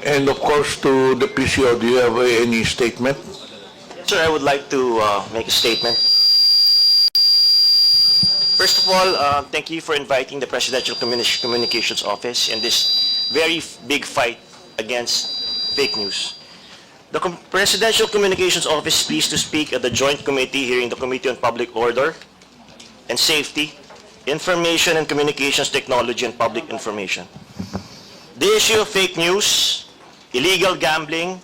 And of course, to the PCO, do you have any statement? Sir, I would like to make a statement. First of all, thank you for inviting the Presidential Communications Office in this very big fight against fake news. The Presidential Communications Office is pleased to speak at the Joint Committee hearing the Committee on Public Order and Safety, Information and Communications Technology and Public Information. The issue of fake news, illegal gambling,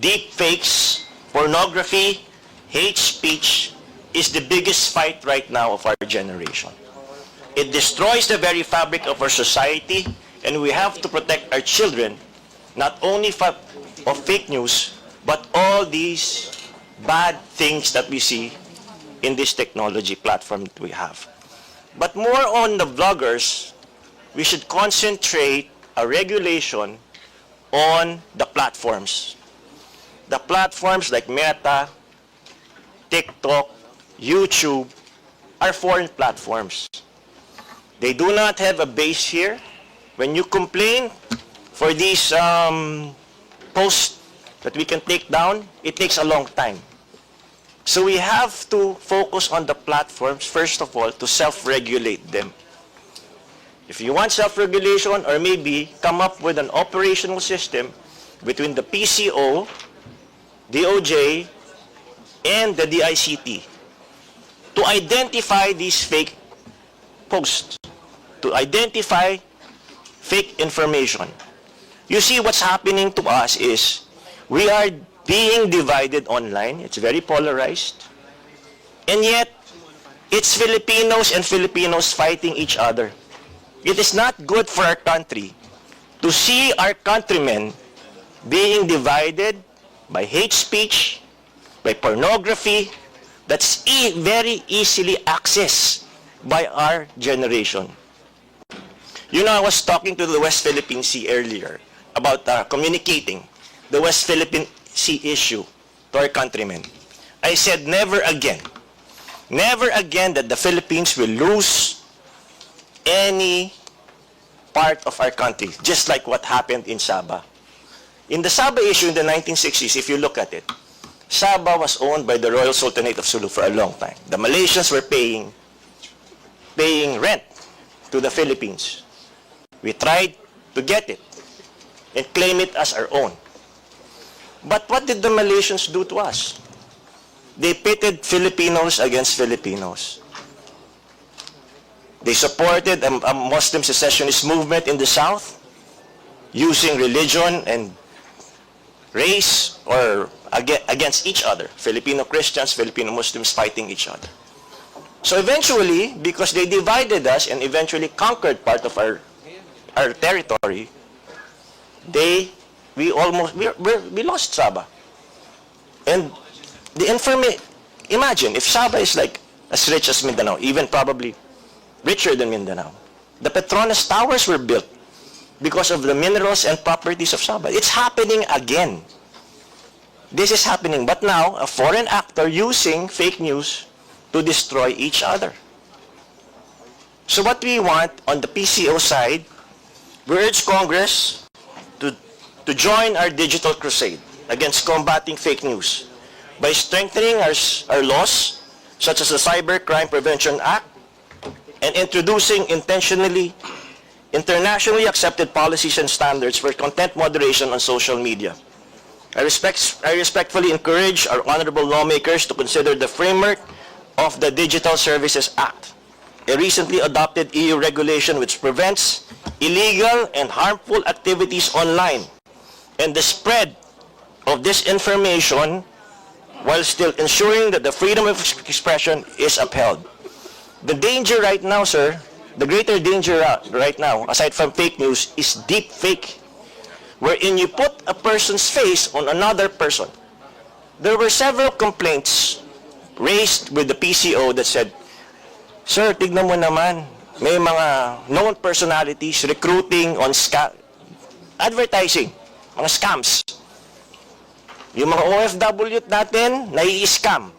deep fakes, pornography, hate speech is the biggest fight right now of our generation. It destroys the very fabric of our society, and we have to protect our children not only of fake news, but all these bad things that we see in this technology platform that we have. But more on the vloggers, we should concentrate a regulation on the platforms. The platforms like Meta, TikTok, YouTube are foreign platforms. They do not have a base here. When you complain for these posts that we can take down, it takes a long time. So we have to focus on the platforms, first of all, to self-regulate them. If you want self-regulation, or maybe come up with an operational system between the PCO, DOJ, and the DICT to identify these fake posts, to identify fake information. You see, what's happening to us is we are being divided online. It's very polarized. And yet, it's Filipinos and Filipinos fighting each other. It is not good for our country to see our countrymen being divided by hate speech, by pornography, that's very easily accessed by our generation. You know, I was talking to the West Philippine Sea earlier about communicating the West Philippine Sea issue to our countrymen. I said, never again that the Philippines will lose any part of our country, just like what happened in Sabah. In the Sabah issue in the 1960s, if you look at it, Sabah was owned by the Royal Sultanate of Sulu for a long time. The Malaysians were paying rent to the Philippines. We tried to get it and claim it as our own. But what did the Malaysians do to us? They pitted Filipinos against Filipinos. They supported a Muslim secessionist movement in the South using religion and race or against each other. Filipino Christians, Filipino Muslims fighting each other. So eventually, because they divided us and eventually conquered part of our territory, we lost Sabah. And imagine if Sabah is like as rich as Mindanao, even probably richer than Mindanao. The Petronas Towers were built because of the minerals and properties of Sabah. It's happening again. This is happening, but now a foreign actor using fake news to destroy each other. So what we want on the PCO side, we urge Congress to join our digital crusade against combating fake news by strengthening our laws, such as the Cybercrime Prevention Act, and introducing internationally accepted policies and standards for content moderation on social media. I respectfully encourage our honorable lawmakers to consider the framework of the Digital Services Act, a recently adopted EU regulation which prevents illegal and harmful activities online and the spread of disinformation while still ensuring that the freedom of expression is upheld. The danger right now, sir, the greater danger right now, aside from fake news, is deep fake, wherein you put a person's face on another person. There were several complaints raised with the PCO that said, sir, tignan mo naman, may mga known personalities recruiting on advertising, mga scams. Yung mga OFW natin, nai-scam.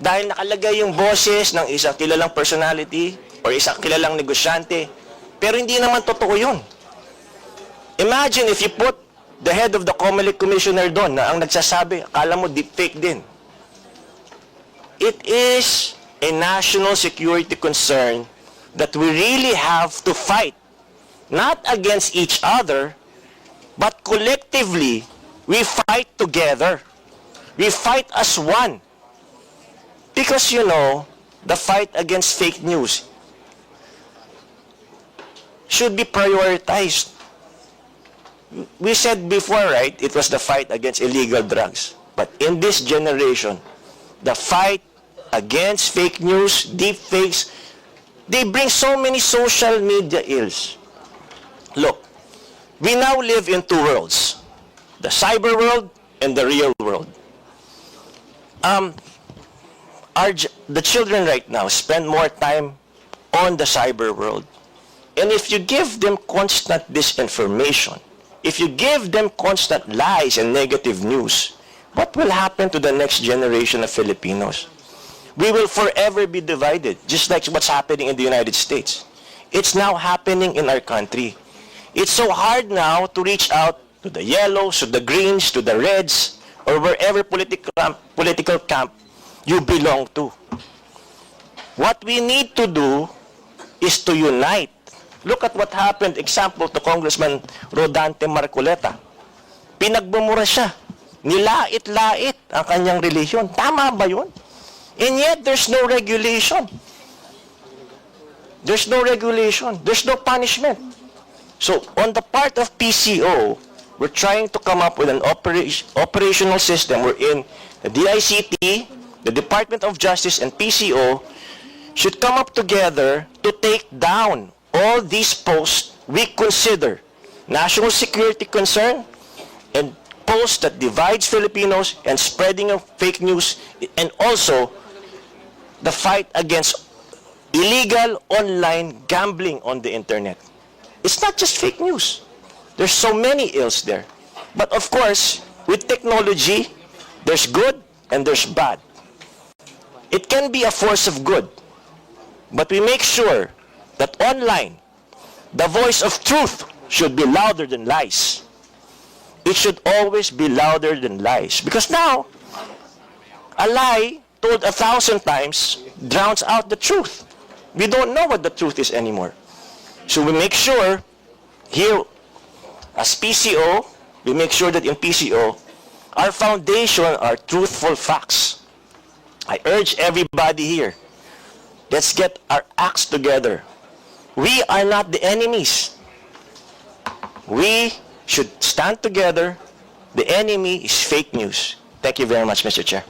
Dahil nakalagay yung boses ng isang kilalang personality or isang kilalang negosyante. Pero hindi naman totoo yun. Imagine if you put the head of the COMELEC commissioner doon na ang nagsasabi, akala mo deepfake din. It is a national security concern that we really have to fight, not against each other, but collectively, we fight together. We fight as one. Because, you know, the fight against fake news should be prioritized. We said before, right, it was the fight against illegal drugs. But in this generation, the fight against fake news, deep fakes, they bring so many social media ills. Look, we now live in two worlds, the cyber world and the real world. The children right now spend more time on the cyber world. And if you give them constant disinformation, if you give them constant lies and negative news, what will happen to the next generation of Filipinos? We will forever be divided, just like what's happening in the United States. It's now happening in our country. It's so hard now to reach out to the yellows, to the greens, to the reds, or wherever political camp you belong to. What we need to do is to unite. Look at what happened, example, to Congressman Rodante Marcoleta. Pinagbumura siya. Nilait-lait ang kanyang relihiyon. Tama ba yun? And yet, there's no regulation. There's no regulation. There's no punishment. So, on the part of PCO, we're trying to come up with an operational system wherein the DICT, the Department of Justice, and PCO should come up together to take down all these posts we consider national security concern and posts that divides Filipinos and spreading of fake news, and also the fight against illegal online gambling on the internet. It's not just fake news. There's so many ills there. But of course, with technology, there's good and there's bad. It can be a force of good, but we make sure that online, the voice of truth should be louder than lies. It should always be louder than lies. Because now, a lie told 1,000 times drowns out the truth. We don't know what the truth is anymore. So we make sure here, as PCO, we make sure that in PCO, our foundation are truthful facts. I urge everybody here, let's get our acts together. We are not the enemies. We should stand together. The enemy is fake news. Thank you very much, Mr. Chair.